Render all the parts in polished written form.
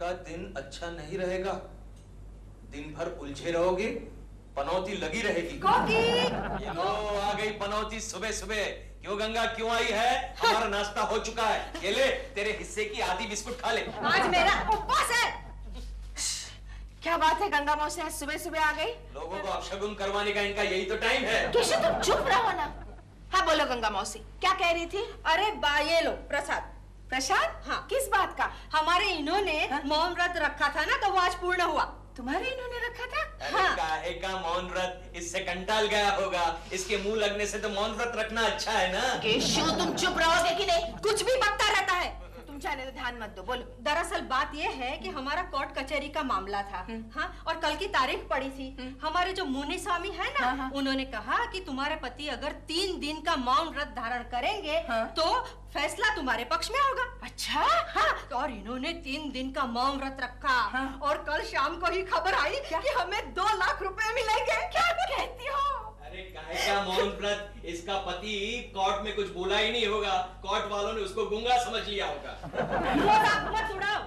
का दिन अच्छा नहीं रहेगा। दिन भर उलझे रहोगे, पनौती लगी रहेगी। ये लो आ गई पनौती सुबह सुबह। क्यों गंगा, क्यों आई है? हमारा नाश्ता हो चुका है। ये ले, तेरे हिस्से की आधी बिस्कुट खा ले। आज मेरा उपवास है। क्या बात है गंगा मौसी, आज सुबह सुबह आ गई? लोगों को अपशगुन करवाने का इनका यही तो टाइम है। केशव तुम चुप रहो ना। हाँ बोलो गंगा मौसी, क्या कह रही थी? अरे बा ये लो प्रसाद। प्रसाद? हाँ। किस बात का? हमारे इन्होंने मौन व्रत रखा था ना, तो वो आज पूर्ण हुआ। तुम्हारे इन्होंने रखा था? अरे काहे का मौन व्रत, इससे कंटाल गया होगा। इसके मुंह लगने से तो मौन व्रत रखना अच्छा है ना। केशव तुम चुप रहोगे कि नहीं? कुछ भी बकता रहता है। तुम जाने दो, ध्यान मत दो, बोलो। दरअसल बात ये है कि हमारा कोर्ट कचहरी का मामला था। हाँ, और कल की तारीख पड़ी थी। हमारे जो मुनि स्वामी है ना, हाँ। उन्होंने कहा कि तुम्हारे पति अगर 3 दिन का मौन व्रत धारण करेंगे तो फैसला तुम्हारे पक्ष में होगा। अच्छा? हाँ, तो और इन्होंने 3 दिन का मौन व्रत रखा। और कल शाम को ही खबर आई कि हमें 2 लाख रुपए मिलेंगे। क्या कहती हो? अरे काहे का मौन व्रत, इसका पति कोर्ट में कुछ बोला ही नहीं होगा। कोर्ट वालों ने उसको गूंगा समझ लिया होगा। मजाक मत उड़ाओ,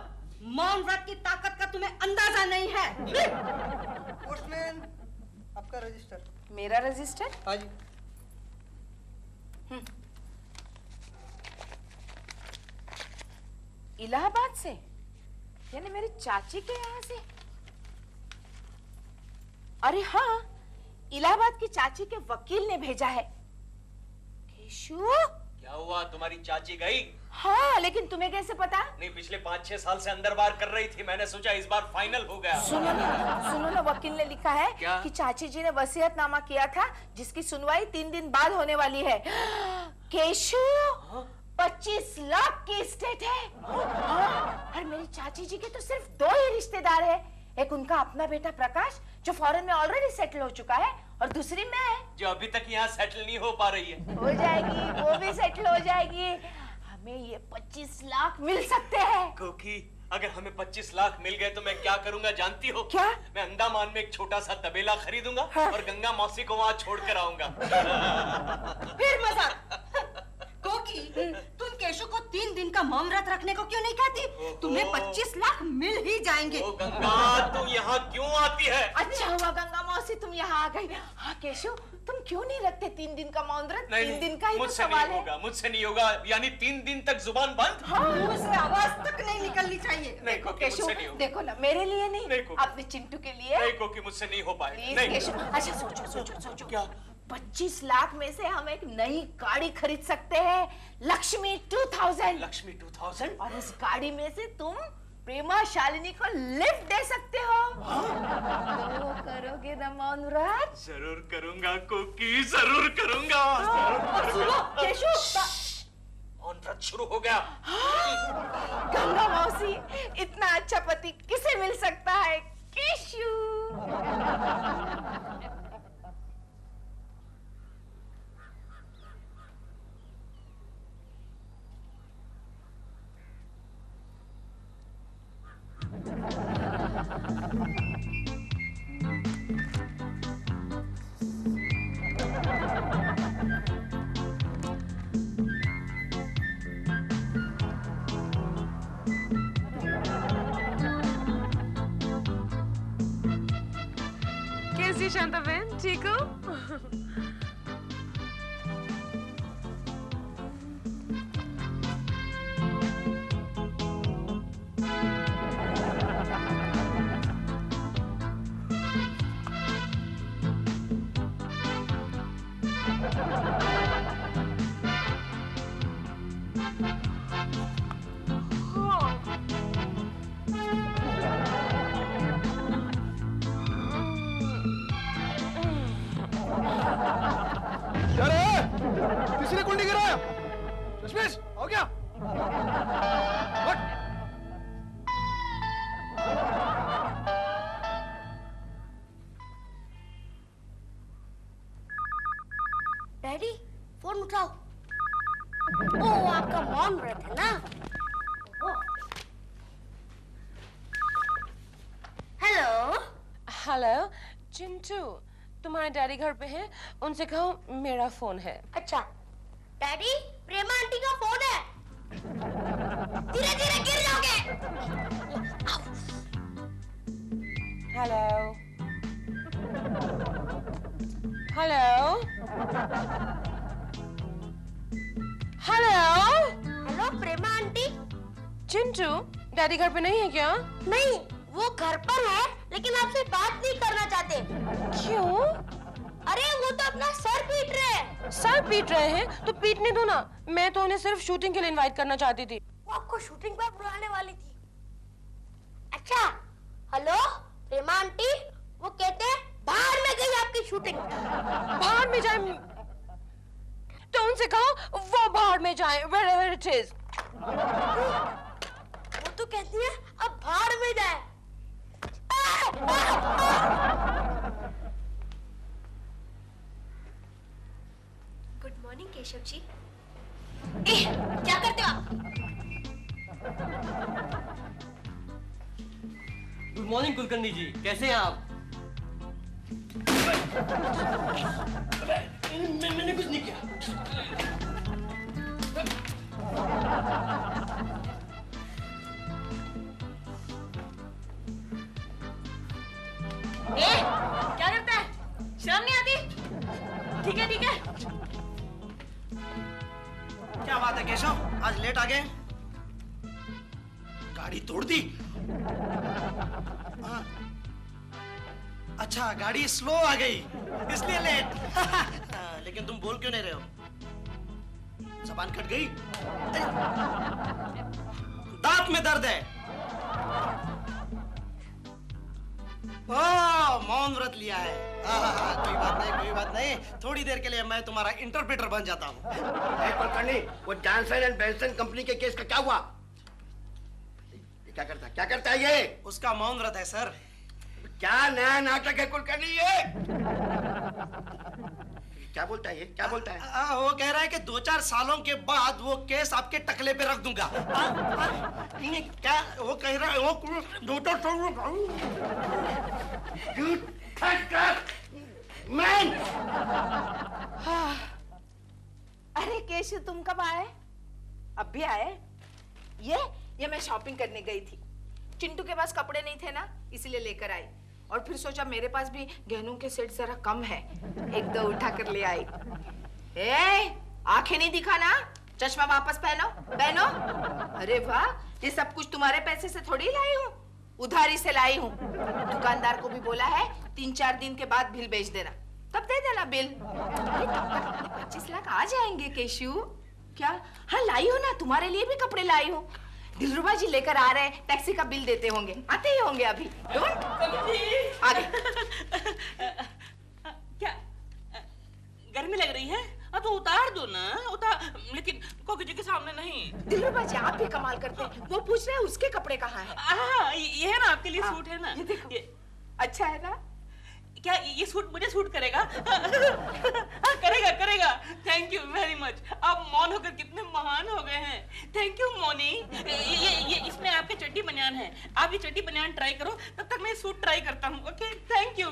मौन व्रत की ताकत का तुम्हें अंदाजा नहीं है। पोस्टमैन, आपका रजिस्टर। मेरा रजिस्टर? हाँ जी। इलाहाबाद से, यानी मेरी चाची के यहाँ से? अरे हाँ, इलाहाबाद की चाची के वकील ने भेजा है। केशव? क्या हुआ, तुम्हारी चाची गई? हाँ, लेकिन तुम्हें कैसे पता? नहीं, पिछले 5-6 साल से अंदर बाहर कर रही थी। मैंने सोचा इस बार फाइनल हो गया। सुनो ना, वकील ने लिखा है क्या? कि चाची जी ने वसीयतनामा किया था, जिसकी सुनवाई 3 दिन बाद होने वाली है। केशव, 25 लाख की एस्टेट है। और मेरी चाची जी के तो सिर्फ 2 ही रिश्तेदार है। एक उनका अपना बेटा प्रकाश, जो फॉरेन में ऑलरेडी सेटल हो चुका है, और दूसरी मैं, जो अभी तक यहाँ सेटल नहीं हो पा रही है। हो जाएगी, वो भी सेटल हो जाएगी। हमें ये 25 लाख मिल सकते हैं। क्योंकि अगर हमें 25 लाख मिल गए तो मैं क्या करूंगा जानती हो? क्या? मैं अंडमान में एक छोटा सा तबेला खरीदूंगा और गंगा मौसी को वहाँ छोड़ कर आऊंगा। फिर मजाक। कोकी, तुम केशव को 3 दिन का मौन व्रत रखने को क्यों नहीं कहती? तुम्हें 25 लाख मिल ही जाएंगे। ओ गंगा, तुम यहाँ क्यों आती है? अच्छा हुआ गंगा मौसी तुम यहाँ आ गई। हाँ केशव, तुम क्यों नहीं रखते 3 दिन का मौन व्रत? 3 दिन का ही तो मुझसे सवाल नहीं होगा, मुझसे नहीं होगा। यानी 3 दिन तक जुबान बंद? मुंह से आवाज तक नहीं निकलनी चाहिए। नहीं कोकी, केशव मुझसे नहीं होगा। देखो ना, मेरे लिए नहीं, नहीं कोकी। अपने चिंटू के लिए। नहीं कोकी, मुझसे नहीं हो पाएगा। प्लीज नहीं केशव, अच्छा सोचो सोचो सोचो। क्या? 25 लाख में से हम एक नई गाड़ी खरीद सकते हैं, लक्ष्मी 2000। लक्ष्मी 2000? और उस गाड़ी में से तुम प्रेमा शालिनी को लिफ्ट दे सकते हो। तो करोगे ना मौन व्रत? जरूर करूंगा कोकी, जरूर करूंगा। और सुनो केशव, मौन व्रत शुरू हो गया। गंगा मौसी, इतना अच्छा पति किसे मिल सकता है? केशव। कैसी शांता बहन, ठीक हो? किसी ने कुंडी गिराया? दशमेश, हो गया? डैडी, फोन उठाओ। ओ, आपका मौन व्रत है ना? हेलो। हेलो चिंटू, तुम्हारे डैडी घर पे हैं, उनसे कहो मेरा फोन है। अच्छा, डैडी, प्रेमा आंटी का फोन है। धीरे धीरे गिर जाओगे। हेलो हेलो हेलो हेलो प्रेमा आंटी। चिंटू, डैडी घर पे नहीं है क्या? नहीं, वो घर पर है लेकिन आपसे बात नहीं करना चाहते। क्यों? अरे वो तो अपना सर पीट रहे हैं। सर पीट रहे हैं तो पीटने दो ना। मैं तो उन्हें सिर्फ शूटिंग के लिए इनवाइट करना चाहती थी। वो आपको शूटिंग पर बुलाने वाली थी। अच्छा, हेलो प्रेमा आंटी, वो कहते हैं बाहर में गई आपकी शूटिंग। बाहर में जाए तो उनसे कहो वो बाहर में जाए, wherever it is। वो तो कहती है अब बाहर में जाए। Good morning Keshav ji. क्या करते हो आप? गुड मॉर्निंग कुलकर्णी जी, कैसे हैं आप? मैंने कुछ नहीं किया। क्या करता है? शर्म नहीं आती? ठीक है ठीक है। क्या बात है केशव, आज लेट आ गए? गाड़ी तोड़ दी? हाँ। अच्छा, गाड़ी स्लो आ गई इसलिए लेट। लेकिन तुम बोल क्यों नहीं रहे हो? जबान कट गई? दांत में दर्द है? मौन व्रत लिया है। कोई बात नहीं, थोड़ी देर के लिए मैं तुम्हारा इंटरप्रेटर बन जाता हूँ। कुलकर्णी, वो जॉनसन एंड बेंसन कंपनी के केस का क्या हुआ? क्या करता है ये? उसका मौन व्रत है सर। क्या नया नाटक है कुलकर्णी ये? क्या बोलता है ये? क्या बोलता है? वो कह रहा है कि 2-4 सालों के बाद वो केस आपके टकले पे रख दूंगा। क्या वो कह रहा है? अरे केशव, तुम कब आए? अब भी आए? ये मैं शॉपिंग करने गई थी। चिंटू के पास कपड़े नहीं थे ना, इसलिए लेकर आई। और फिर सोचा मेरे पास भी गहनों के सेट जरा कम है, एक दो उठा कर ले आई। आंखें नहीं दिखाना, चश्मा वापस पहनो। अरे वाह, ये सब कुछ तुम्हारे पैसे से थोड़ी लाई हूँ, उधारी से लाई हूँ। दुकानदार को भी बोला है 3-4 दिन के बाद बिल भेज देना, तब दे देना बिल। अरे तब तक 25 लाख आ जाएंगे केशु। क्या? हाँ लाई हो ना, तुम्हारे लिए भी कपड़े लाई हूँ। दिलरुबा जी लेकर आ रहे हैं, टैक्सी का बिल देते होंगे, आते ही होंगे अभी। आ गए। क्या गर्मी लग रही है? अब तो उतार दो ना, लेकिन कोकी जी के सामने नहीं। दिलरुबा जी आप भी कमाल करते हैं, वो पूछ रहे हैं उसके कपड़े कहाँ हैं। ये है ना आपके लिए सूट है ना, ये देखो। अच्छा है ना? क्या ये सूट मुझे सूट करेगा? करेगा। Thank you very much. आप मौन होकर कितने महान हो गए हैं। Thank you Mouni. ये इसमें आपके चड्डी बनियान है, आप ये चड्डी बनियान ट्राई करो, तब तक मैं सूट ट्राई करता हूँ। Okay, thank you.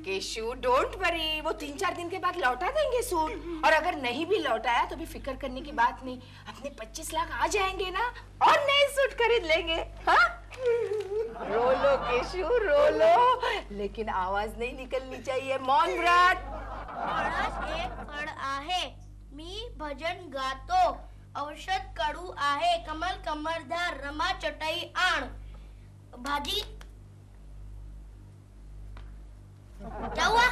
Keshu don't worry, वो 3-4 दिन के बाद लौटा देंगे सूट। और अगर नहीं भी लौटाया तो भी फिक्र करने की बात नहीं, अपने 25 लाख आ जाएंगे ना, और नए सूट खरीद लेंगे। हाँ? रो लो केशु, रो लो, लेकिन आवाज नहीं निकलनी चाहिए। मौन व्रत। एक फळ आहे, मी भजन गातो, औषध कडू आहे, कमल कमरदार, रमा चटई आण, भाजी। क्या हुआ?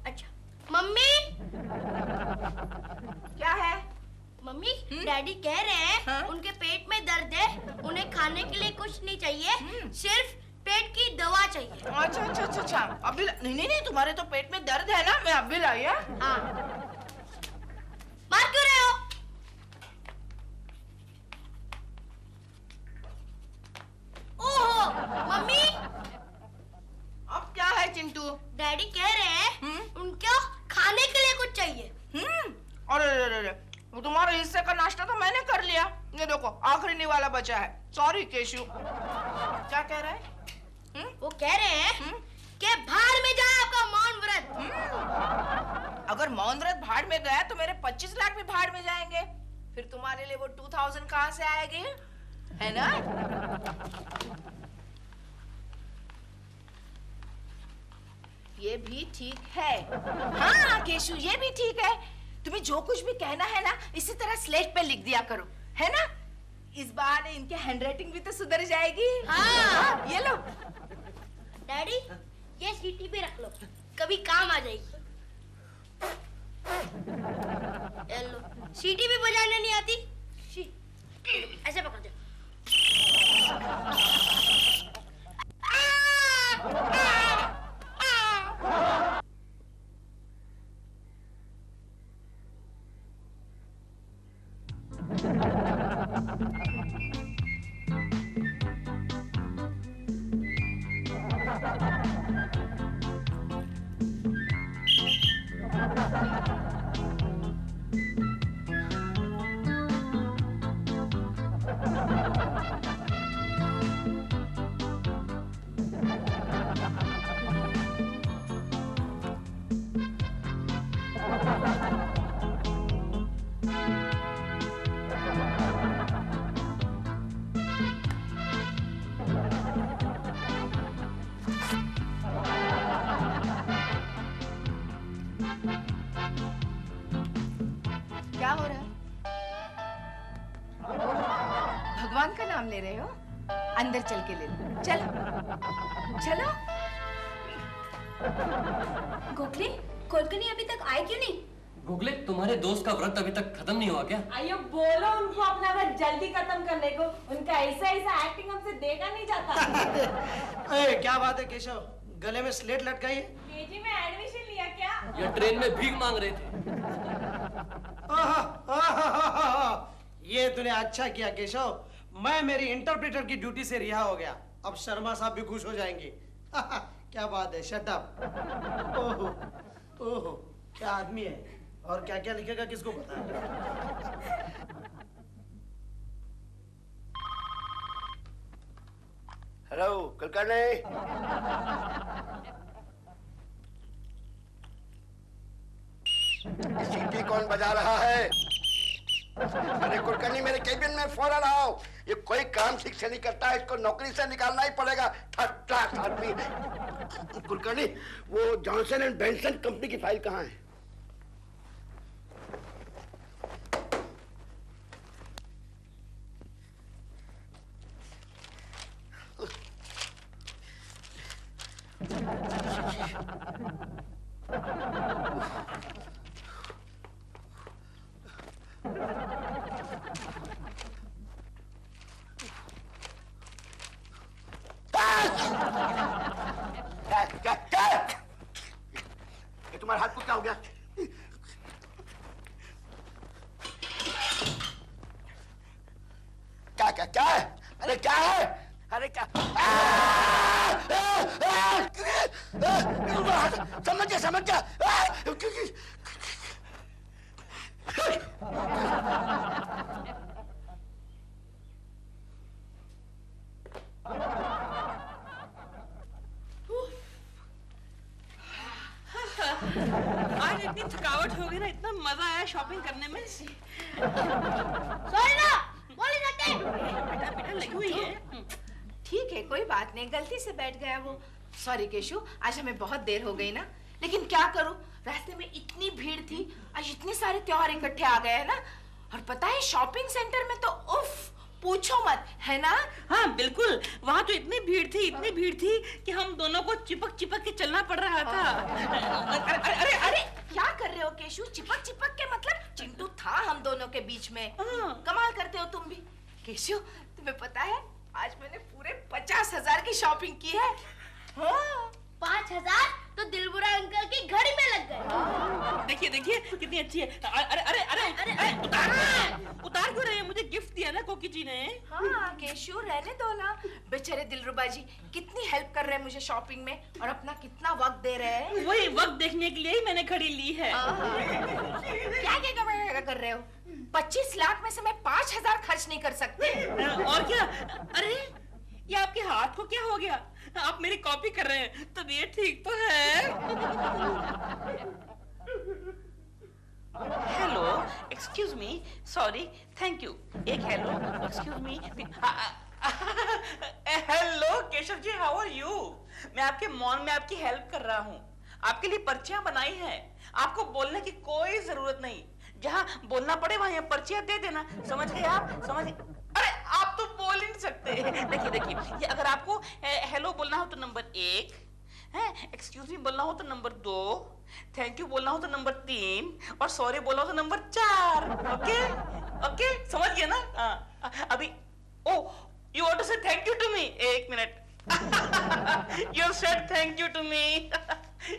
अच्छा मम्मी। क्या है? मम्मी, डैडी कह रहे हैं उनके पेट में दर्द है, उन्हें खाने के लिए कुछ नहीं चाहिए, सिर्फ पेट की दवा चाहिए। अच्छा। अभी नहीं, तुम्हारे तो पेट में दर्द है ना, मैं अभी लाई। हाँ। मार क्यों रहे हो? ओहो मम्मी। अब क्या है चिंटू? डैडी कह रहे हैं उनको खाने के लिए कुछ चाहिए। अरे वो तुम्हारे हिस्से का नाश्ता तो मैंने कर लिया, ये देखो आखिरी निवाला बचा है। सॉरी केशु। क्या कह रहे हैं? वो कह रहे हैं कि बाहर में जाए आपका मौन व्रत। अगर मौन व्रत भाड़ में गया तो मेरे 25 लाख भी भाड़ में जाएंगे। फिर तुम्हारे लिए वो 2000 कहाँ से आएगी, है ना? ये भी ठीक है। हाँ केशु, ये भी ठीक है। तुम्हें जो कुछ भी कहना है ना, इसी तरह स्लेट पे लिख दिया करो, है ना? इस बार इनके हैंडराइटिंग भी तो सुधर जाएगी। हाँ। ये लो। डैडी, ये सीटी पे रख लो, कभी काम आ जाएगी। ये लो, सीटी भी बजाने नहीं आती। ऐसे पकड़ दो। क्या हो रहा है? भगवान का नाम ले रहे हो? अंदर चल के ले लो। चलो चलो। गोखले, कोलकनी अभी तक आए क्यों नहीं? गोखले, तुम्हारे दोस्त का व्रत अभी तक खत्म नहीं हुआ क्या? आइयो बोलो उनको अपना व्रत जल्दी खत्म करने को। उनका ऐसा एक्टिंग हमसे देखा नहीं जाता। अरे क्या बात है केशव, गले में स्लेट लटकाई है? केजी में एडमिशन लिया क्या? ये ट्रेन में भीख मांग रहे थे। ये तूने अच्छा किया केशव, मैं मेरी इंटरप्रेटर की ड्यूटी से रिहा हो गया। अब शर्मा साहब भी खुश हो जाएंगे। क्या बात है, शट अप। ओहो ओहो, क्या आदमी है, और क्या क्या लिखेगा किसको पता है। हेलो कुलकर्णी। सीटी कौन बजा रहा है? अरे कुलकर्णी, मेरे केबिन में फौरन आओ। ये कोई काम ठीक से नहीं करता है, इसको नौकरी से निकालना ही पड़ेगा। ठट्टा आदमी। कुलकर्णी, वो जॉनसन एंड बेंसन कंपनी की फाइल कहाँ है? ये तुम्हारे हाथ को क्या हो गया? क्या क्या क्या है? अरे क्या है? अरे क्या? समझ जा समझ जा। आज इतनी थकावट हो गई ना, इतना मजा आया शॉपिंग करने में। सॉरी ना, बोली जाते। बेटा बेटा लगी हुई है। ठीक है, कोई बात नहीं, गलती से बैठ गया वो। सॉरी केशु, आज हमें बहुत देर हो गई ना, लेकिन क्या करूं, रास्ते में इतनी भीड़ थी। आज इतने सारे त्योहार इकट्ठे आ गए हैं ना, और पता है शॉपिंग सेंटर में तो उफ पूछो मत, है ना? हाँ बिल्कुल, वहाँ तो इतनी भीड़ थी कि हम दोनों को चिपक चिपक के चलना पड़ रहा था। अरे अरे क्या कर रहे हो केशु? चिपक चिपक के मतलब चिंटू था हम दोनों के बीच में। कमाल करते हो तुम भी। केशु, तुम्हें पता है आज मैंने पूरे 50,000 की शॉपिंग की है। हाँ। 5,000 तो दिलबुरा अंकल की घड़ी में लग गए। देखिए देखिए कितनी अच्छी है। अरे अरे अरे अरे उतार क्यों रहे हैं? मुझे गिफ्ट दिया ना कोकी जी ने। हाँ केशु, रहने दो ना। बेचारे दिलरुबा जी कितनी हेल्प कर रहे हैं मुझे शॉपिंग में, और अपना कितना वक्त दे रहे हैं। वही वक्त देखने के लिए ही मैंने घड़ी ली है। क्या कर रहे हो? 25 लाख में से मैं 5,000 खर्च नहीं कर सकते। और क्या? अरे ये आपके हाथ को क्या हो गया? आप मेरी कॉपी कर रहे हैं, तबीयत ठीक तो है? Hello, excuse me, sorry, thank you. एक hello, excuse me. Hello Keshav ji, how are you? मैं आपके मॉल में आपकी हेल्प कर रहा हूँ। आपके लिए पर्चियां बनाई हैं। आपको बोलने की कोई जरूरत नहीं। जहाँ बोलना पड़े वहाँ पर्चियां दे देना। समझ गए आप? समझ? अरे आप तो बोल ही नहीं सकते। देखिए देखिए, ये अगर आपको हेलो बोलना हो तो नंबर 1, एक्सक्यूज मी बोलना हो तो नंबर 2, थैंक यू बोलना हो तो नंबर 3 और सॉरी बोलना हो तो नंबर 4। ओके ओके, समझ गए ना? अभी ओ यू वांट टू से थैंक यू टू मी? एक minute. You said thank you to me.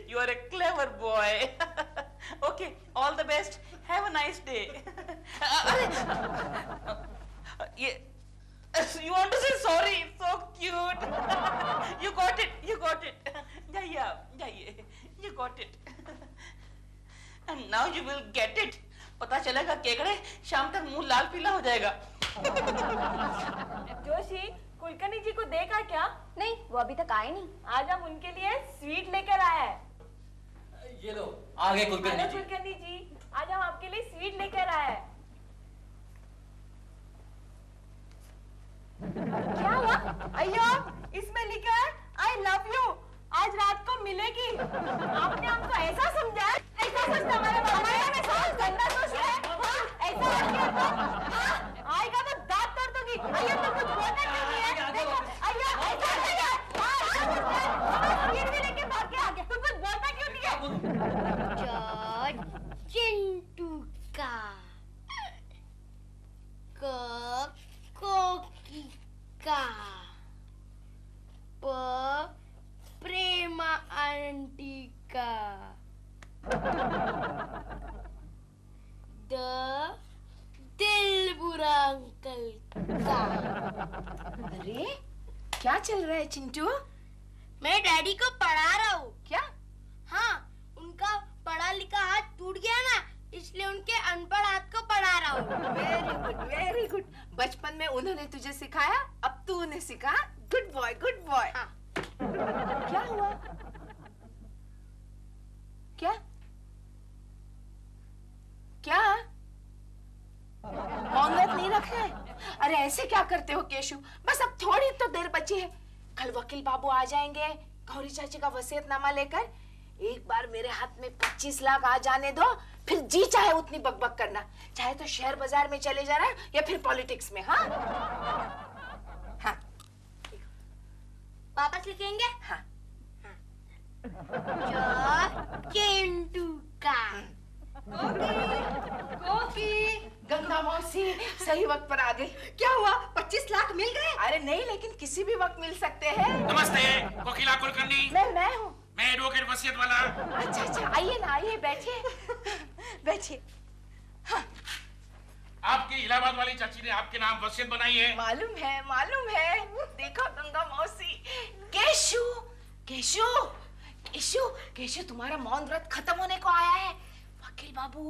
You are a clever boy. Okay, all the best. Have a nice day. You want to say sorry? So cute. You got it. You got it. जाइए. You got it. And now you will get it. पता चलेगा केकड़े, शाम तक मुंह लाल पीला हो जाएगा। जोशी, कुलकर्णी जी को देखा क्या? नहीं, वो अभी तक आए नहीं। आज हम उनके लिए स्वीट लेकर आए हैं। ये लो, आ गए कुलकर्णी हेलो जी। कुलकर्णी जी, आज हम आपके लिए स्वीट लेकर आए हैं। क्या हुआ? अयो, इसमें लिखा है आई लव यू, आज रात को मिलेगी। आपने हमको ऐसा समझा? ऐसा सोचता हमारे में सब गंदा सोच है। ऐसा आएगा तो दांत तोड़ दूंगी। अयो तो कुछ बोलना क्यों नहीं है? देखो, अयो ऐसा नहीं है। स्वीट भी लेके भाग के आ गया। तू कुछ बोलता क्यों नहीं है? जॉर्ज चिंटू का कोकी का प्रेमा आंटी का दिलबुरा अंकल का। अरे क्या चल रहा है चिंटू? मैं डैडी को पढ़ा रहा हूँ। क्या? हाँ, उनका पढ़ा लिखा हाथ टूट गया ना, इसलिए उनके अनपढ़ हाथ को पढ़ा रहा हूँ। Very good, very good. बचपन में उन्होंने तुझे सिखाया, अब तू उन्हें सिखा। Good boy, good boy. हाँ। क्या हुआ? क्या? क्या? मौनव्रत नहीं रखना है? अरे ऐसे क्या करते हो केशु? बस अब थोड़ी तो देर बची है। कल वकील बाबू आ जाएंगे गौरी चाची का वसीयतनामा लेकर। एक बार मेरे हाथ में 25 लाख आ जाने दो, फिर जी चाहे उतनी बकबक करना, चाहे तो शेयर बाजार में चले जाना या फिर पॉलिटिक्स में। हाँ हाँ, वापस लिखेंगे? हाँ। चिंटू का कोकी, गंगा मौसी सही वक्त पर आ गई। क्या हुआ? 25 लाख मिल गए? अरे नहीं, लेकिन किसी भी वक्त मिल सकते हैं। नमस्ते, कोकिला कुलकर्णी। मैं हूँ। मैं एडवोकेट वसीयत वाला। अच्छा, आइए ना, आइए, बैठिए बैठिए। हाँ। आपकी इलाहाबाद वाली चाची ने आपके नाम वसीयत बनाई है। मालूम है, मालूम है। देखो गंगा मौसी। केशु, केशु, केशु, केशु, तुम्हारा मौन व्रत खत्म होने को आया है। वकील बाबू,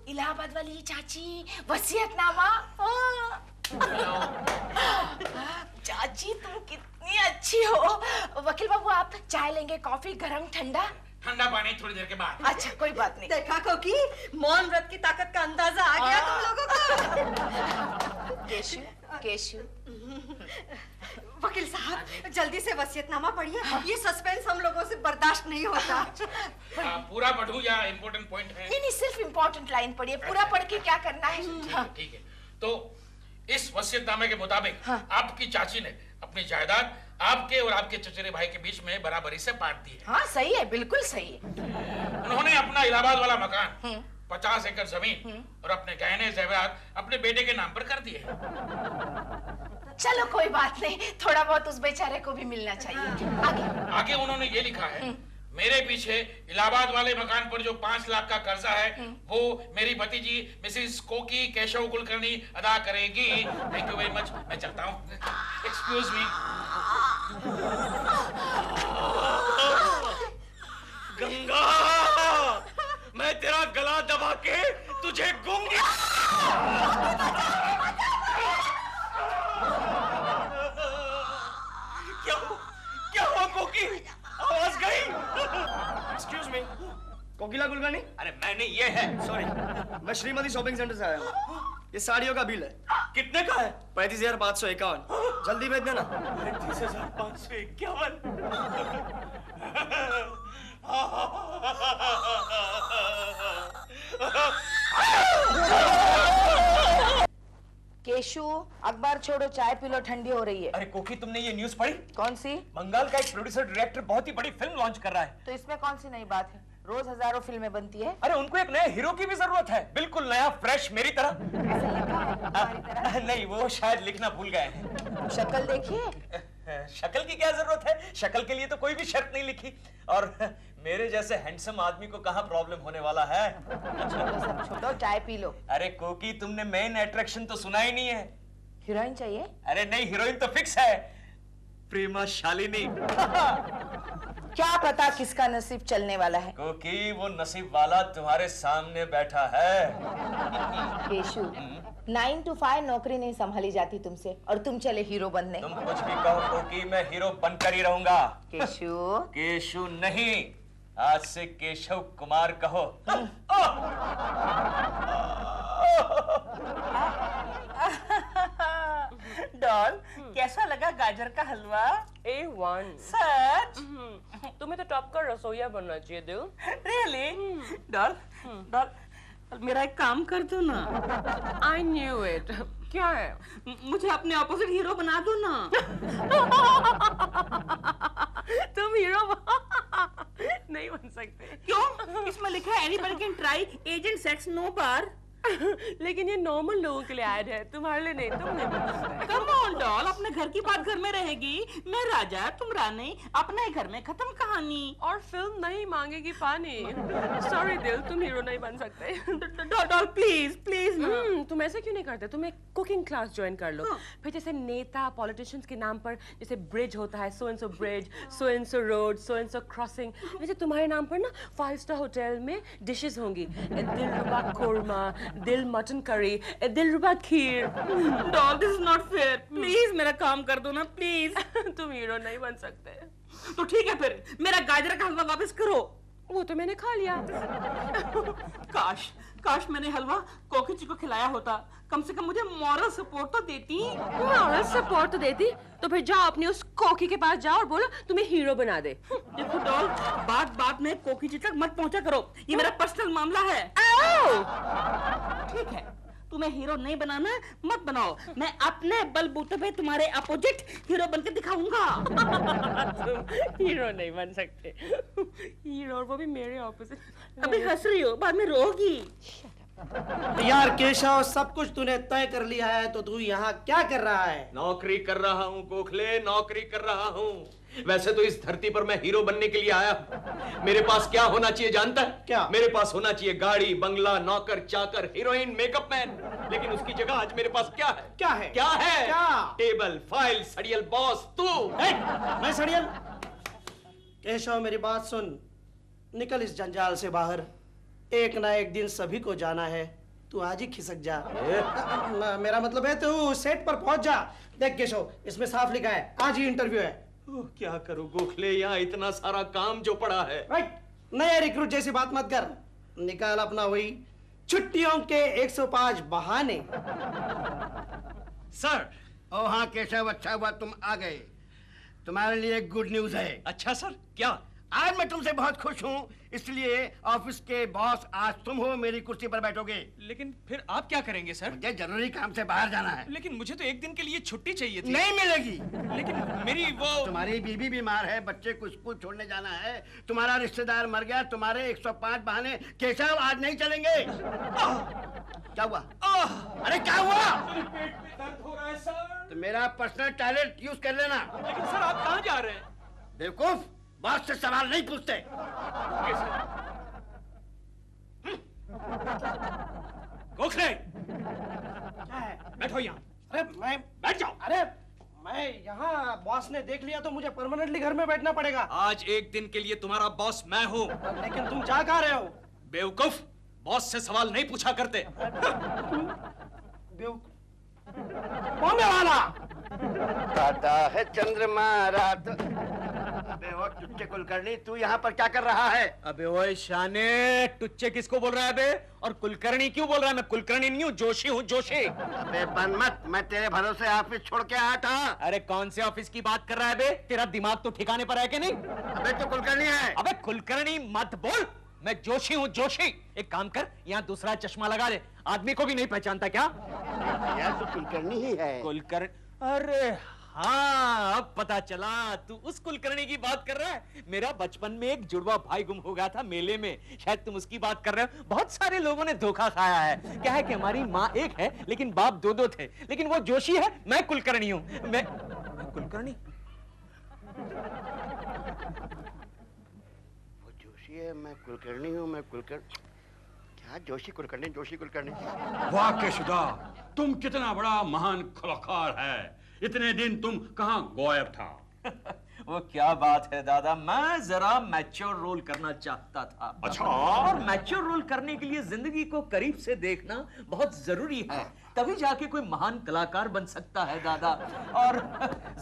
इलाहाबाद वाली चाची, वसीयतनामा। चाची तुम कितनी अच्छी हो। वकील बाबू, आप चाय लेंगे, कॉफी, गरम, ठंडा? ठंडा पानी थोड़ी देर के बाद। अच्छा, कोई बात नहीं। देखा कोकी, मौन व्रत की ताकत का अंदाजा आ गया तुम लोगों को। केशु, केशु। वकील साहब, जल्दी से वसीयतनामा पढ़िए। ये सस्पेंस हम लोगों से बर्दाश्त नहीं होता। पूरा पढ़ूं या इम्पोर्टेंट पॉइंट है? नहीं, सिर्फ इम्पोर्टेंट लाइन पढ़िए। पूरा पढ़ के क्या करना है? ठीक है। तो इस वसीयतनामे के मुताबिक आपकी चाची ने अपनी जायदाद आपके और आपके चचेरे भाई के बीच में बराबरी से बांट दी है। हाँ, सही है, बिल्कुल सही है। उन्होंने अपना इलाहाबाद वाला मकान, 50 एकड़ जमीन और अपने गहने जेवरात अपने बेटे के नाम पर कर दिए। चलो कोई बात नहीं, थोड़ा बहुत उस बेचारे को भी मिलना चाहिए। आगे उन्होंने ये लिखा है, मेरे पीछे इलाहाबाद वाले मकान पर जो 5 लाख का कर्जा है वो मेरी भतीजी मिसेस कोकी केशव कुलकर्णी अदा करेगी। Thank you very much. मैं चलता हूँ। Excuse me. गंगा, मैं तेरा गला दबा के तुझे गूंगी। क्या हुआ कोकी? आवाज गई? Excuse me. कोकिला कुलकर्णी? अरे मैंने ये है। सॉरी, मैं श्रीमती शॉपिंग सेंटर से आया हूँ। ये साड़ियों का बिल है। कितने का है? 35,551। जल्दी भेज देना। 35,551। केशु, अखबार छोड़ो, चाय पी लो, ठंडी हो रही है। अरे कोकी, तुमने ये न्यूज़ पढ़ी? कौन सी? बंगाल का एक प्रोड्यूसर डायरेक्टर बहुत ही बड़ी फिल्म लॉन्च कर रहा है। तो इसमें कौन सी नई बात है? रोज हजारों फिल्में बनती है। अरे उनको एक नए हीरो की भी जरूरत है, बिल्कुल नया, फ्रेश, मेरी तरह। नहीं, वो शायद लिखना भूल गए हैं। शक्ल देखिए। शक्ल की क्या जरूरत है? शक्ल के लिए तो कोई भी शर्त नहीं लिखी। और मेरे जैसे हैंडसम आदमी को कहाँ प्रॉब्लम होने वाला है। सब छोड़ो, चाय पी लो। अरे कोकी, तुमने मेन अट्रैक्शन तो सुना ही नहीं है। हीरोइन चाहिए? अरे नहीं, हीरोइन तो फिक्स है, प्रेमा शालिनी। क्या पता किसका नसीब चलने वाला है। कोकी, वो नसीब वाला तुम्हारे सामने बैठा है। केशु, 9 to 5 नौकरी नहीं संभाली जाती तुमसे, और तुम चले हीरो बनने। तुम कुछ भी कहो कोकी, मैं हीरो बनकर ही रहूंगा। केशु। केशु नहीं, आज से केशव कुमार कहो। डॉल, कैसा लगा गाजर का हलवा? A1। सच? तुम्हें तो टॉप का रसोइया बनना चाहिए दिल। रियली? डॉल, डॉल, मेरा एक काम कर दो ना। I knew it। क्या है? मुझे अपने ऑपोजिट हीरो बना दो ना। तुम हीरो नहीं बन सकते। क्यों? इसमें लिखा है anybody can try, agent sex no bar. लेकिन ये नॉर्मल लोगों के लिए ऐड है, तुम्हारे लिए नहीं। तुम नहीं बन सकते। कम ऑन डॉल, अपने घर की बात घर में रहेगी। मैं राजा, तुम रानी, अपने घर में खत्म कहानी। और फिल्म नहीं मांगेगी पानी। सॉरी दिल, तुम हीरो नहीं बन सकते। डॉल प्लीज प्लीज ना। तुम ऐसे क्यों नहीं करते? तुम एक कुकिंग क्लास ज्वाइन कर लो। फिर जैसे नेता पॉलिटिशियंस के नाम पर जैसे ब्रिज होता है, so and so bridge, so and so road, so and so crossing, वैसे तुम्हारे नाम पर ना 5 स्टार होटल में डिशेस होंगी। दिलरुबा कोरमा, दिल मटन करी, दिलरुबा खीर। Doll, this is not fair. Please मेरा काम कर दो ना, प्लीज। तुम हीरो नहीं बन सकते। तो ठीक है, फिर मेरा गाजर का हलवा वापस करो। वो तो मैंने खा लिया। काश मैंने हलवा कोकी जी को खिलाया होता, कम से कम मुझे मॉरल सपोर्ट तो देती। मॉरल सपोर्ट तो देती? तो फिर जाओ अपनी उस कोकी के पास जाओ और बोलो तुम्हें हीरो बना दे। देखो डॉल, बात में कोकी जी तक मत पहुंचा करो, ये मेरा पर्सनल मामला है। ठीक है, तुम्हें हीरो नहीं बनाना, मत बनाओ। मैं अपने बलबूते पे तुम्हारे अपोजिट हीरो बनकर दिखाऊंगा। तुम हीरो नहीं बन सकते। हीरो, और वो भी मेरे ऑपोजिट। अभी हंस रही हो, बाद में रोगी। यार केशव, सब कुछ तूने तय कर लिया है, तो तू यहाँ क्या कर रहा है? नौकरी कर रहा हूँ गोखले, नौकरी कर रहा हूँ। वैसे तो इस धरती पर मैं हीरो बनने के लिए आया हूँ। मेरे पास क्या होना चाहिए जानता है? क्या? मेरे पास होना चाहिए गाड़ी, बंगला, नौकर, चाकर, हीरोइन, मेकअप मैन। लेकिन उसकी जगह आज मेरे पास क्या है? क्या है? क्या है? क्या? टेबल, फाइल, सड़ियल बॉस, तू। मैं सड़ियल? केशव, मेरी बात सुन, निकल इस जंजाल से बाहर। एक ना एक दिन सभी को जाना है, तू आज ही खिसक जा। मेरा मतलब है तू सेट पर पहुंच जा। देख केशव, इसमें साफ लिखा है आज ही इंटरव्यू है। क्या करूं गोखले, यहाँ इतना सारा काम जो पड़ा है। राइट, नए रिक्रूट जैसी बात मत कर। निकाल अपना वही छुट्टियों के 105 बहाने। सर। ओ हाँ केशव, अच्छा हुआ तुम आ गए। तुम्हारे लिए गुड न्यूज है। अच्छा सर, क्या? आज मैं तुमसे बहुत खुश हूँ, इसलिए ऑफिस के बॉस आज तुम हो, मेरी कुर्सी पर बैठोगे। लेकिन फिर आप क्या करेंगे सर? मुझे जरूरी काम से बाहर जाना है। लेकिन मुझे तो एक दिन के लिए छुट्टी चाहिए थी। नहीं मिलेगी। लेकिन मेरी वो, तुम्हारी बीवी बीमार है, बच्चे को स्कूल छोड़ने जाना है, तुम्हारा रिश्तेदार मर गया, तुम्हारे 105 बहाने केशव आज नहीं चलेंगे। क्या हुआ? अरे क्या हुआ? मेरे पेट में दर्द हो रहा है सर। तो मेरा पर्सनल टॉयलेट यूज कर लेना। लेकिन सर आप कहाँ जा रहे हैं? बेवकूफ, बॉस से सवाल नहीं पूछते। गोखले, क्या है? बैठो यहाँ। अरे मैं बैठ जाओ। अरे मैं यहाँ, बॉस ने देख लिया तो मुझे परमानेंटली घर में बैठना पड़ेगा। आज एक दिन के लिए तुम्हारा बॉस मैं हूँ। लेकिन तुम जा कहाँ रहे हो? बेवकूफ, बॉस से सवाल नहीं पूछा करते। कौन है वाला? आता है चंद्रमा रात। अबे टुच्चे कुलकर्णी, तू यहाँ पर क्या कर रहा है? अबे ओए शाने, टुच्चे किसको बोल रहा है बे? और कुलकर्णी क्यों बोल रहा है? मैं कुलकर्णी नहीं हूँ, जोशी हूँ, जोशी। अबे बन मत, मैं तेरे भरोसे ऑफिस छोड़ के आया था। अरे कौन से ऑफिस की बात कर रहा है बे? तेरा दिमाग तो ठिकाने पर है कि नहीं? अबे तो कुलकर्णी है। अबे कुलकर्णी मत बोल, मैं जोशी हूँ, जोशी। एक काम कर, यहाँ दूसरा चश्मा लगा दे, आदमी को भी नहीं पहचानता क्या? यार तू कुलकर्णी ही है। कुलकर्णी? अरे हाँ, अब पता चला, तू उस कुलकर्णी की बात कर रहा है। मेरा बचपन में एक जुड़वा भाई गुम हो गया था मेले में, शायद तुम उसकी बात कर रहे हो। बहुत सारे लोगों ने धोखा खाया है। क्या है कि हमारी माँ एक है लेकिन बाप दो दो थे। लेकिन वो जोशी है, मैं कुलकर्णी हूँ। मैं कुलकर्णी? वो जोशी है, मैं कुलकर्णी हूँ। मैं कुलकर्णी क्या? जोशी कुलकर्णी, जोशी कुलकर्णी। वाह केशुदा, तुम कितना बड़ा महान कलाकार है। इतने दिन तुम कहाँ गायब था? वो क्या बात है दादा, मैं जरा मैच्योर रोल करना चाहता था। अच्छा। और मैच्योर रोल करने के लिए जिंदगी को करीब से देखना बहुत जरूरी है, तभी जाके कोई महान कलाकार बन सकता है दादा। और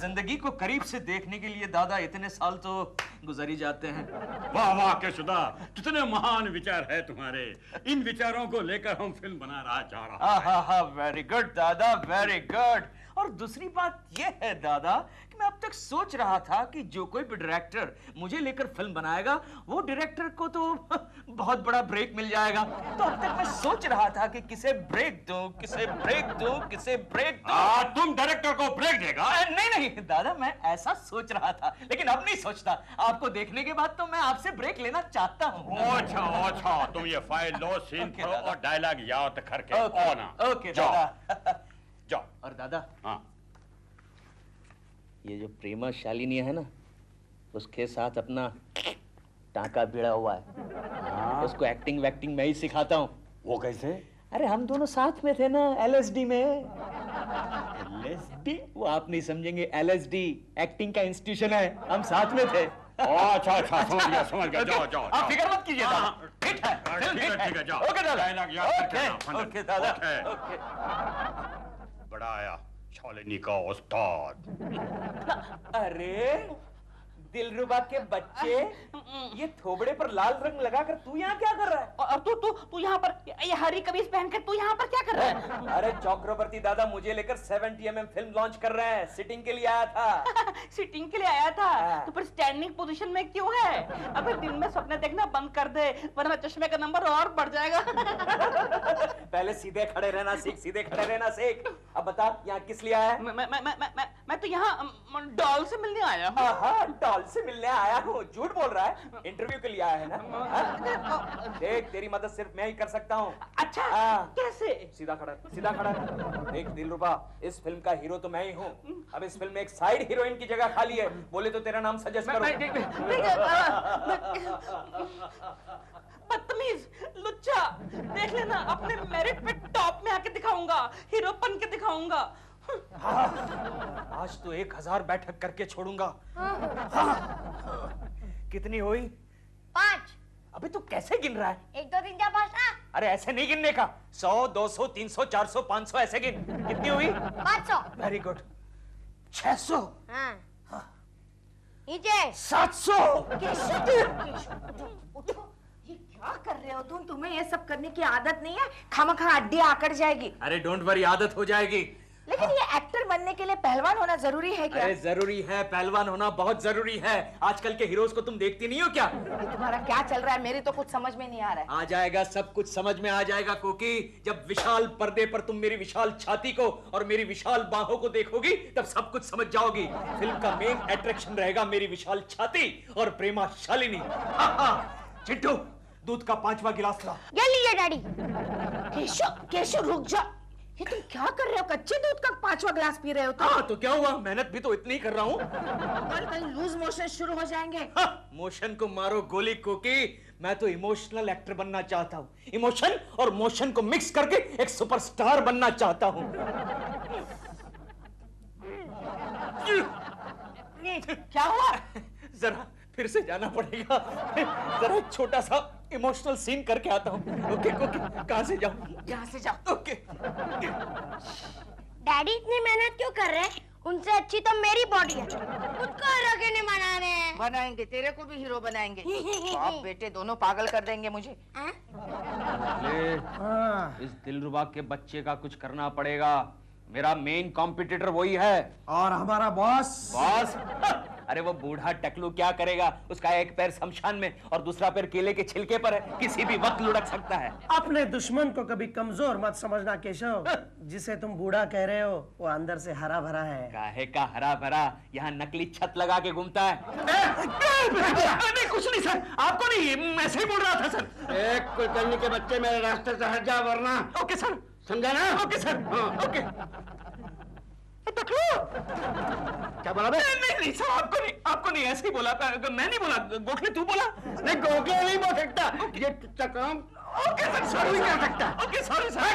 जिंदगी को करीब से देखने के लिए दादा इतने साल तो गुजर ही जाते हैं। वाह वाह केशुदा, कितने महान विचार है तुम्हारे। इन विचारों को लेकर हम फिल्म बना रहा जा रहा है। हाँ, वेरी गुड दादा, वेरी गुड। और दूसरी बात यह है दादा कि मैं अब तक सोच रहा था कि जो कोई भी डायरेक्टर मुझे लेकर फिल्म बनाएगा, वो डायरेक्टर को तो बहुत बड़ा ब्रेक मिल जाएगा। तो अब तक मैं सोच रहा था कि किसे ब्रेक दूं, किसे ब्रेक दूं, किसे ब्रेक दूं। तुम डायरेक्टर को ब्रेक देगा? नहीं दादा, मैं ऐसा सोच रहा था, लेकिन अब नहीं सोचता। आपको देखने के बाद तो मैं आपसे ब्रेक लेना चाहता हूँ। अच्छा, तुम ये फाइल लो, सीन करो और डायलॉग याद करके आना। ओके दादा। जाओ। और दादा, हाँ, ये जो प्रेमा शालिनी है ना, उसके साथ अपना टांका भिड़ा हुआ है। उसको एक्टिंग वैक्टिंग मैं ही सिखाता हूँ। वो कैसे? अरे हम दोनों साथ में थे ना LSD में। LSD? वो आप नहीं समझेंगे, LSD एक्टिंग का इंस्टीट्यूशन है, हम साथ में थे। अच्छा, समझ गया। जाओ। आप फिक्र मत कीजिए दादा, ठीक है, ठीक है, जाओ। ओके दादा। डायलॉग याद करके आना। ओके दादा। ओके। बड़ा आया शालिनी का उस्ताद। अरे दिलरुबा के बच्चे, ये थोबड़े पर लाल रंग लगाकर तू यहाँ क्या कर रहा है? और तू यहाँ पर ये हरी कमीज पहनकर तू यहाँ पर क्या कर रहा है? अरे चक्रवर्ती दादा मुझे लेकर 70mm फिल्म लॉन्च कर रहे हैं, सिटिंग के लिए आया था। सिटिंग के लिए आया था? तो फिर स्टैंडिंग पोजीशन में क्यों है? अबे दिन में सपने देखना बंद कर दे, वरना चश्मे का नंबर और बढ़ जाएगा। पहले सीधे खड़े रहना सीख, सीधे खड़े रहना सीख। अब बता यहाँ किस लिए आया है? मैं तो यहाँ डॉल से मिलने आया हूँ। हाँ, डॉल से मिलने आया हूँ। झूठ बोल रहा है, इंटरव्यू के लिए आया है ना? देख, तेरी मदद सिर्फ मैं ही कर सकता हूँ। अच्छा, कैसे? सीधा खड़ा। देख दिलरुबा, इस फिल्म का हीरो तो मैं ही हूँ। अब इस फिल्म में एक साइड हीरोइन की जगह खाली है, बोले तो तेरा नाम सजेस्ट करो। बदतमीज, लुच्चा, देख लेना, अपने मेरिट पे टॉप में आके दिखाऊंगा, हीरोपन के दिखाऊंगा। आज तो 1000 बैठक करके छोड़ूंगा। कितनी हुई? 5। अबे तू कैसे गिन रहा है? 1 2 3 4 5 ना। अरे ऐसे नहीं गिनने का, 100 200 300 400 500 ऐसे गिन। कितनी हुई? 500। Very good. 600। हाँ। नीचे 700। उठो, ये क्या कर रहे हो तुम? तुम्हें ये सब करने की आदत नहीं है, खामखा हड्डी आकड़ जाएगी। अरे डोंट वरी, आदत हो जाएगी। लेकिन ये एक्टर बनने के लिए पहलवान होना जरूरी है क्या? अरे जरूरी है, पहलवान होना बहुत जरूरी है। आजकल के हीरोज को तुम देखती नहीं हो क्या? ये तुम्हारा क्या चल रहा है? मेरी तो कुछ समझ में नहीं आ रहा है। आ जाएगा, सब कुछ समझ में आ जाएगा कोकी। जब विशाल पर्दे पर तुम मेरी विशाल छाती को और मेरी विशाल बाहों को देखोगी, तब सब कुछ समझ जाओगी। फिल्म का मेन अट्रैक्शन रहेगा मेरी विशाल छाती और प्रेमा शालिनी। चिट्टू, दूध का 5वां गिलास ला। ये लीजिए डैडी। केशव रुक जा। ये तुम क्या कर रहे हो? कच्चे दूध का 5वां गिलास पी रहे हो तुम? हाँ, तो क्या हुआ, मेहनत भी तो इतनी कर रहा हूँ। कहीं लूज मोशन शुरू हो जाएंगे। मोशन को मारो गोली कोकी, मैं तो इमोशनल एक्टर बनना चाहता हूँ। इमोशन और मोशन को मिक्स करके एक सुपरस्टार बनना चाहता हूँ। क्या हुआ? जरा फिर से जाना पड़ेगा, जरा एक छोटा सा इमोशनल सीन करके आता हूँ। ओके ओके, कहाँ से जाऊँ? यहाँ से जाओ। ओके। डैडी इतनी मेहनत क्यों कर रहे हैं? उनसे अच्छी तो मेरी बॉडी है। खुद को हीरो क्यों नहीं बनाने हैं? बनाएंगे, तेरे को भी हीरो बनाएंगे। बाप बेटे दोनों पागल कर देंगे मुझे। इस दिलरुबा के बच्चे का कुछ करना पड़ेगा। मेरा मेन कॉम्पिटिटर वही है। और हमारा बॉस? बॉस? अरे वो बूढ़ा टकलू क्या करेगा? उसका एक पैर शमशान में और दूसरा पैर केले के छिलके पर है, किसी भी वक्त लुढ़क सकता है। अपने दुश्मन को कभी कमजोर मत समझना केशव। जिसे तुम बूढ़ा कह रहे हो वो अंदर से हरा भरा है। काहे का हरा भरा? यहाँ नकली छत लगा के घूमता है। नहीं कुछ नहीं सर, आपको नहीं, मैं ऐसे ही बोल रहा था सर। एक कुलकर्णी के बच्चे मेरे रास्ते से हट जा वरना। Okay sir. समझा ना? Okay sir. ओके। क्या बोला बे? नहीं सर, आपको नहीं ऐसे ही बोला। मैं नहीं बोला, गोखले तू बोला। नहीं गोखले नहीं बोल सकता। ये काम। ओके सर, सॉरी नहीं कर सकता। Okay sorry sir.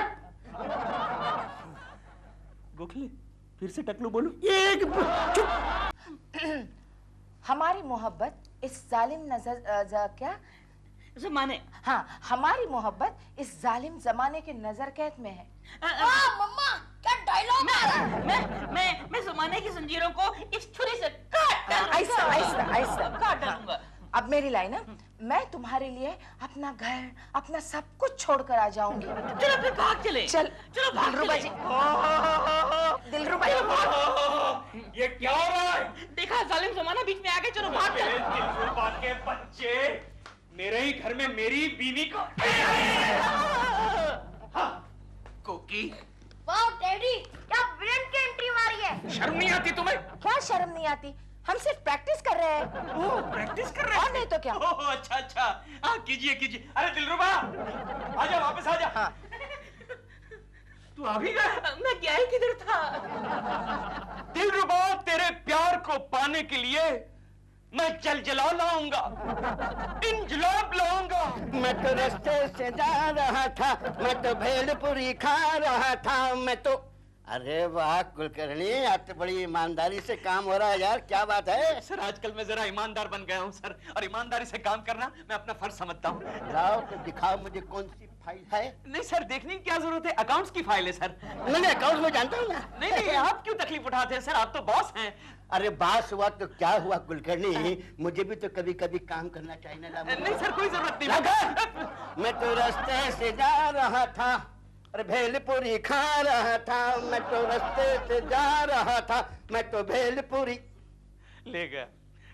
गोखले फिर से टकलू बोलू। एक हमारी मोहब्बत इस जालिम क्या जमाने। हाँ, हमारी मोहब्बत इस जालिम जमाने के नजर कैद में है। मम्मा क्या डायलॉग आ रहा है? मैं जमाने की जंजीरों को इस छुरी से काट डालूंगा। आहिस्ता काट डालूंगा। अब मेरी लाइन है, मैं तुम्हारे लिए अपना घर, अपना सब कुछ छोड़कर आ जाऊंगी। चलो फिर भाग चले। चलो दिलरुबा जी। दिलरुबा जी। ये क्या हो रहा है? देखा जालिम जमाना बीच में आ गए, चलो भाग चले। दिलरुबा के बच्चे मेरे ही घर में मेरी बीवी को। कोकी। वाह डैडी, क्या विलन की एंट्री मारी है। शर्म नहीं आती तुम्हें? क्या शर्म नहीं आती? हम सिर्फ प्रैक्टिस कर रहे हैं। ओह, प्रैक्टिस कर रहे हैं? और नहीं तो क्या। ओह, अच्छा। हाँ, कीजिए। अरे दिलरुबा, आजा वापस आजा। हाँ। तू आ भी गया? मैं क्या ही किधर था? दिलरुबा, तेरे प्यार को पाने के लिए मैं जलजला लाऊंगा, इंजलाब लाऊंगा। मैं तो रास्ते से जा रहा था, मैं तो भेलपुरी खा रहा था, मैं तो। अरे वाह कुलकर्णी, आज तो बड़ी ईमानदारी से काम हो रहा है यार, क्या बात है? सर आजकल मैं जरा ईमानदार बन गया हूँ सर, और ईमानदारी से काम करना मैं अपना फर्ज समझता हूँ। लाओ तो दिखाओ मुझे कौन सी फाइल है। नहीं सर, देखने की क्या जरूरत है, अकाउंट्स की फाइल है सर। नहीं अकाउंट में जानता हूँ ना। नहीं, आप क्यों तकलीफ उठाते हैं सर, आप तो बॉस हैं। अरे बास हुआ तो क्या हुआ कुलकर्णी, मुझे भी तो कभी कभी काम करना चाहिए ना। नहीं सर, कोई जरूरत नहीं। मैं तो रास्ते से जा रहा था, अरे भेलपुरी खा रहा था, मैं तो रास्ते से जा रहा था, मैं तो भेलपुरी। ले गया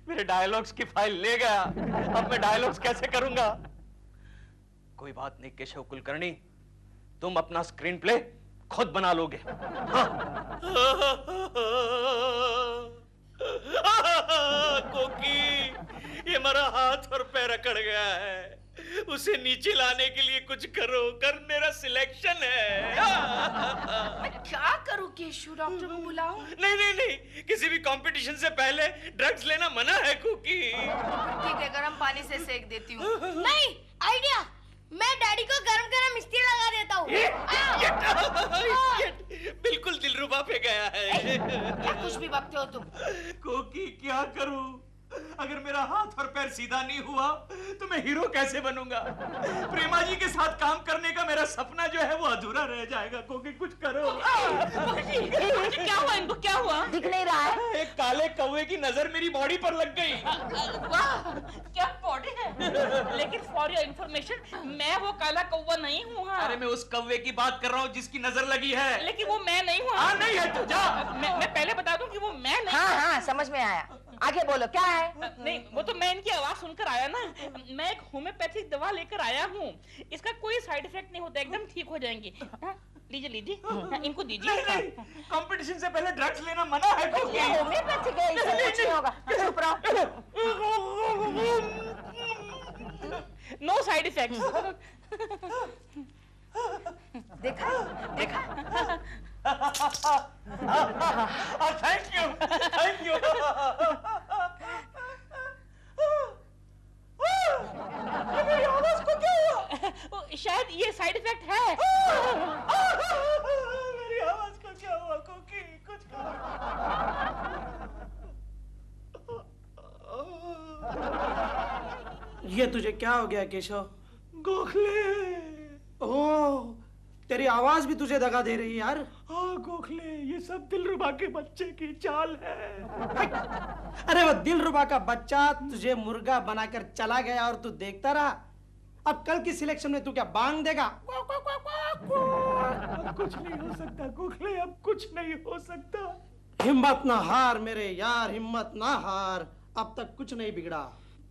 मेरे डायलॉग्स की फाइल, ले गया। अब मैं डायलॉग्स कैसे करूंगा? कोई बात नहीं केशव कुलकर्णी, तुम अपना स्क्रीन प्ले खुद बना लोगे। कोकी, ये मेरा हाथ और पैर अकड़ गया है, उसे नीचे लाने के लिए कुछ करो, कर मेरा सिलेक्शन है। मैं क्या करूं केशु, डॉक्टर को बुलाऊं? नहीं, किसी भी कंपटीशन से पहले ड्रग्स लेना मना है कोकी। ठीक है, गर्म पानी से सेक देती हूँ। नहीं आइडिया, मैं डैडी को गरम इस्त्री लगा देता हूँ। बिल्कुल दिलरुबा पे गया है। क्या कुछ भी बकते हो तुम? कोकी क्या करूं? अगर मेरा हाथ और पैर सीधा नहीं हुआ तो मैं हीरो कैसे बनूंगा? प्रेमा जी के साथ काम करने का मेरा सपना जो है वो अधूरा रह जाएगा। कोकी कुछ करो। क्या हुआ इनको, क्या हुआ? दिख नहीं रहा है। एक काले कौवे की नजर मेरी बॉडी पर लग गई। वाह, क्या बॉडी है। लेकिन फॉर योर इंफॉर्मेशन, मैं वो काला कौवा नहीं हूँ। अरे मैं उस कौवे की बात कर रहा हूँ जिसकी नजर लगी है। लेकिन वो मैं नहीं हूँ। हाँ नहीं है तू, जा। मैं पहले बता दूं कि वो मैं नहीं। हाँ, समझ में आया। आगे बोलो, क्या है? नहीं, वो तो मैं इनकी आवाज सुनकर आया ना। मैं एक होम्योपैथिक दवा लेकर आया हूँ, इसका कोई साइड इफेक्ट नहीं होता, एकदम ठीक हो जाएंगे। लीजिए, इनको दीजिए। कंपटीशन से पहले ड्रग्स लेना मना है। ये होम्योपैथिक है, इससे कुछ नहीं होगा। चुप रहो। No side effects. देखा? Thank you. मेरी आवाज को क्या हुआ? शायद ये साइड इफेक्ट है। मेरी आवाज को क्या हुआ? कोकी कुछ ये तुझे क्या हो गया केशव? गोखले। ओह, तेरी आवाज भी तुझे दगा दे रही है यार। हाँ, गोखले, ये सब दिलरुबा के बच्चे की चाल है। अरे वो दिलरुबा का बच्चा तुझे मुर्गा बनाकर चला गया और तू देखता रहा। अब कल की सिलेक्शन में तू क्या बांग देगा? अब कुछ नहीं हो सकता गोखले, अब कुछ नहीं हो सकता। हिम्मत ना हार मेरे यार, हिम्मत ना हार। अब तक कुछ नहीं बिगड़ा।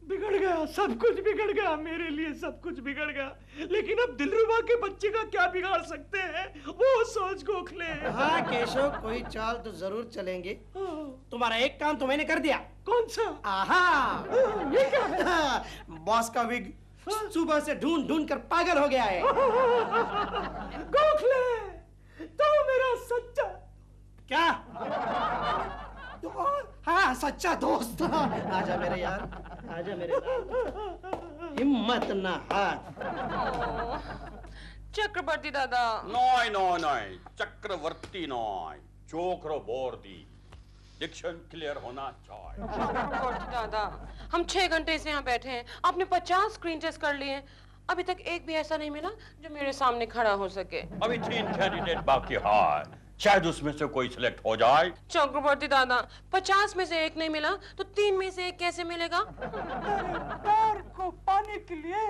बिगड़ गया, सब कुछ बिगड़ गया, मेरे लिए सब कुछ बिगड़ गया, लेकिन अब दिलरुबा के बच्चे का क्या बिगाड़ सकते हैं वो सोच गोखले। हाँ केशव, कोई चाल तो जरूर चलेंगे। तुम्हारा एक काम तो मैंने कर दिया। कौन सा? आहा, ये क्या है? बॉस का विग सुबह से ढूंढ ढूंढ कर पागल हो गया है। गोखले, तो मेरा सच्चा क्या? हाँ सच्चा दोस्त। आजा मेरे यार, आजा मेरे यार। हिम्मत ना हार। चक्रवर्ती दादा। नॉय नॉय नॉय, चक्रवर्ती नॉय, चोकरो बोर्दी, डिक्शन क्लियर होना चाहिए। चक्रवर्ती दादा, हम 6 घंटे से यहाँ बैठे हैं, आपने 50 स्क्रीन टेस्ट कर लिए हैं, अभी तक एक भी ऐसा नहीं मिला जो मेरे सामने खड़ा हो सके। अभी 3 कैंडिडेट बाकी है, शायद उसमें से कोई सिलेक्ट हो जाए। चक्रवर्ती दादा, 50 में से एक नहीं मिला तो 3 में से एक कैसे मिलेगा? पैर को पाने के लिए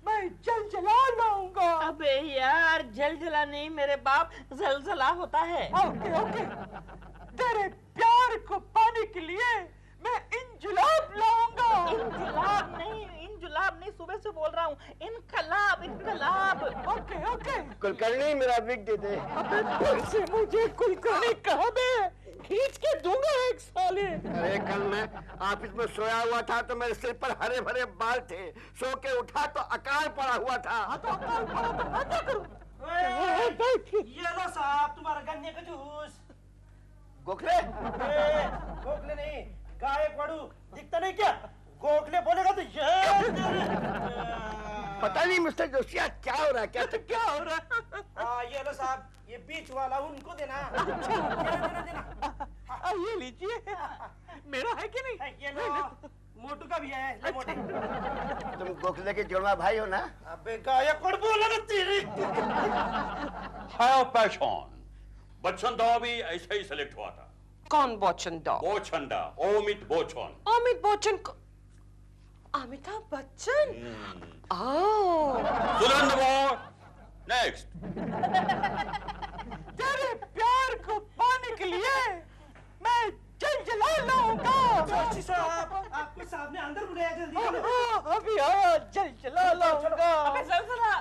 मैं जलजला लाऊंगा। अबे यार, जलजला नहीं मेरे बाप, जलजला होता है। ओके ओके, तेरे प्यार को पाने के लिए मैं इंजुलाब लाऊंगा। इंजुलाब नहीं, सुबह से बोल रहा हूँ, इनकलाब इनकलाब। Okay okay. कुलकर्णी मेरा विग दे दे। अबे फिर से मुझे कुलकर्णी कहा बे, खींच के दूंगा एक साले। अरे कल मैं ऑफिस में सोया हुआ था तो मेरे सिर पर हरे भरे बाल थे, सो के उठा तो अकाल पड़ा हुआ था। ये लो साहब तुम्हारा गन्ने का जूस। गोखले? गोखले नहीं, गायक वाड़ू, दिखता नहीं क्या? गोखले बोलेगा तो पता नहीं मिस्टर जोशिया क्या हो रहा है, क्या हो रहा है? हाँ ये लो साहब, ये बीच वाला उनको देना। देना। ये लीजिए, मेरा है कि नहीं? ये लो, मोटू का भी है, ले मोटे। तुम गोखले के जोड़वा भाई हो ना? अबे गायक वाड़ बोला ना तेरी। हाय पैशन, बच्चन दाव भी ऐसे ही सिलेक्ट हुआ था। कौन बच्चन दाव? बोचंडा, अमित बच्चन। अमित बच्चन को... अमिताभ बच्चन? सुरेंद्र बोस, नेक्स्ट। तेरे प्यार को पाने के लिए मैं जलजला लाऊंगा। जोशी साहब, आपको साहब ने अंदर बुलाया, जल्दी। अभी हाँ, जलजला लाऊंगा। अबे जलजला।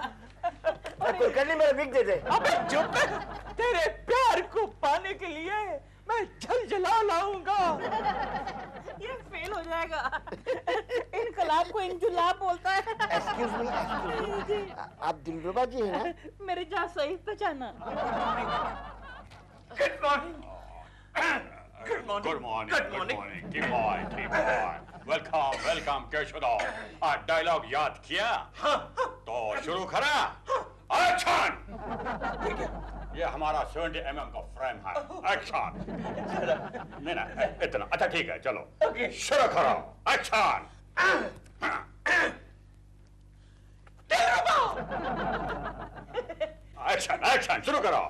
कुलकर्णी मेरा विग दे दे। अबे चुप कर, तेरे प्यार को पाने के लिए मैं जलजला लाऊंगा। ये फेल हो जाएगा। इनकलाब को इंजुलाब बोलता है। एक्सक्यूज मी, आप दिलरुबा जी हैं ना? मेरे जा सही पहचाना। Good morning. Good morning. ठीक बॉय। वेलकम केशवदाव। डायलॉग याद किया? तो शुरू करा। एक्शन। ये हमारा 70 mm का फ्रेम है। एक्शन। नहीं इतना अच्छा, ठीक है, चलो शुरू करो। एक्शन। एक्शन शुरू करो।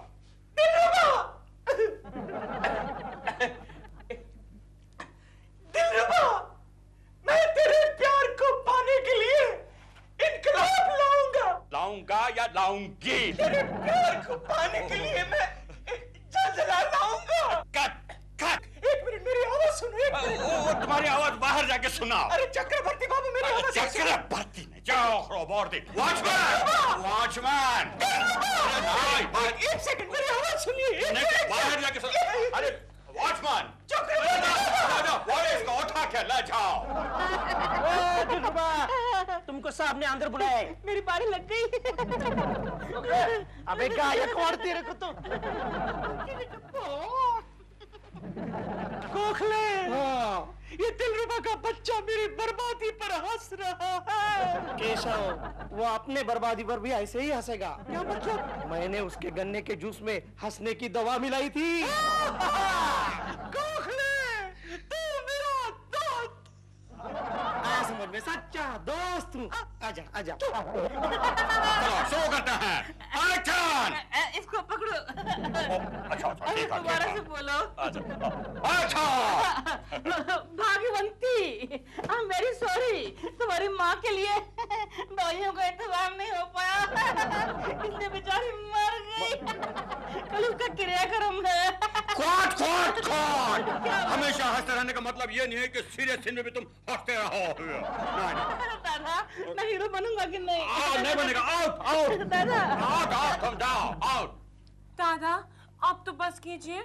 दिलरुबा, मैं तेरे प्यार को पाने के लिए इनकलाब लाऊंगा या लाऊंगी? तेरे प्यार को पाने के लिए मैं जलजला लाऊंगा। Cut cut. एक मिनट, मेरी आवाज सुनो। तुम्हारी आवाज बाहर जाके सुनाओ। अरे चक्रवर्ती बाबू, मेरी आवाज चक्रवर्ती नहीं, जाओ खरोबोर्दी। वॉचमैन। एक सेकंड, मेरी आवाज सुनिए। बाहर जाके सुनो। अरे वॉचमैन, इसको उठा के ले जाओ। तुमको साहब ने अंदर बुलाया है। मेरी बारी लग गई। अबे गायक वाड़ तेरे को तो। गोखले, ये दिलरुबा का बच्चा मेरी बर्बादी पर हंस रहा है। केशव, वो अपने बर्बादी पर भी ऐसे ही हंसेगा। क्या मतलब? मैंने उसके गन्ने के जूस में हंसने की दवा मिलाई थी। गोखले, तू मेरा दोस्त। आया समझ मैं सच्चा दोस्त हूँ। आजा आजा। चलो शुरू करते हैं। एक्शन। इसको पकड़ो। अच्छा ठीक है। दोबारा से बोलो। अच्छा। Bhagyavanti, I am very sorry. तुम्हारी माँ के लिए दवाइयों का इंतजाम नहीं हो पाया, इसलिए बेचारी मर गई। कल उसका क्रियाक्रम है। कॉट कॉट कॉट। हमेशा हंसते रहने का मतलब ये नहीं है कि सीरियस सीन में भी तुम हंसते रहो। दादा, मैं हीरो बनूंगा कि नहीं? नहीं बनेगा। आउट आउट दादा। Out out come down out. दादा अब तो बस कीजिए,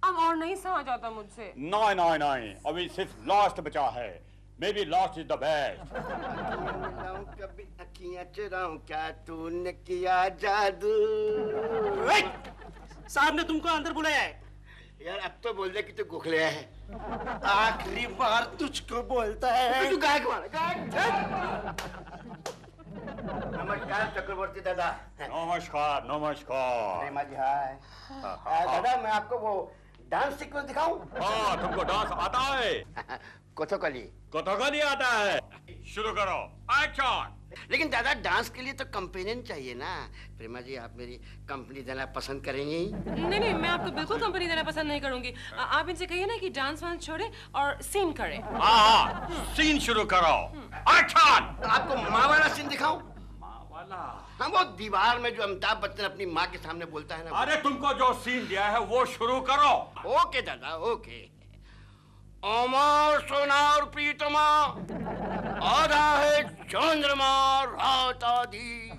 अब और नहीं सहा जाता मुझसे। नहीं नहीं नहीं, अभी सिर्फ लास्ट बचा है। May be last is the best. कभी अखियां चुराऊं क्या तूने किया जादू। साहब ने तुमको अंदर बुलाया है। यार अब तो बोल दे कि तू गोखले है। आखिरी बार तुझको बोलता है। तू गायक मार। नमस्कार चक्रवर्ती दादा। नमस्कार नमस्कार। प्रेमा जी हाय। दादा मैं आपको वो डांस सीक्वेंस दिखाऊं? हाँ तुमको डांस आता है? कथकली। कथकली आता है। शुरू करो। एक्शन। लेकिन दादा डांस के लिए तो कंपेनियन चाहिए ना। प्रेमा जी आप मेरी कंपनी देना पसंद करेंगी? नहीं नहीं, मैं आपको बिल्कुल कंपनी देना पसंद नहीं करूंगी। आप इनसे कहिए ना कि डांस वांस छोड़े और सीन करे। हाँ सीन शुरू करो। एक्शन। आपको माँ वाला सीन दिखाऊं? माँ वाला? हाँ वो दीवार में जो अमिताभ बच्चन अपनी माँ के सामने बोलता है ना। अरे तुमको जो सीन दिया है वो शुरू करो। ओके दादा ओके। अमर सोनार प्रीतमा, आधा है चंद्रमा रात आधी।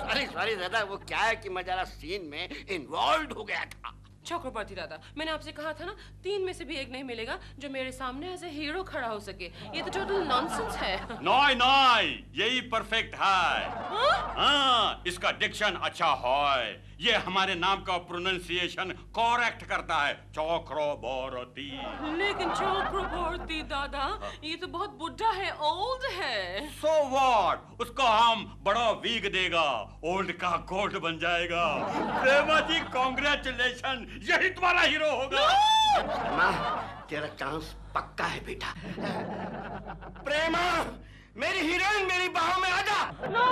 सॉरी सॉरी दादा, वो क्या है कि मैं जरा सीन में इन्वॉल्व हो गया था। चक्रवर्ती दादा, मैंने आपसे कहा था ना 3 में से भी एक नहीं मिलेगा जो मेरे सामने ऐसे हीरो खड़ा हो सके। ये तो टोटल नॉनसेंस है। नहीं नहीं, यही परफेक्ट है। हाँ इसका डिक्शन अच्छा है। ये हमारे नाम का प्रोनाउंसिएशन करेक्ट करता है। चक्रवर्ती। लेकिन चक्रवर्ती दादा ये तो बहुत बुढ़ा है, ओल्ड है। So what? उसको हम बड़ा वीक देगा, ओल्ड का गोल्ड बन जाएगा। प्रेमा जी कांग्रेचुलेशन, यही तुम्हारा हीरो होगा। प्रेमा तेरा चांस पक्का है बेटा। प्रेमा मेरी हीरोइन मेरी बाहों में आजा। नो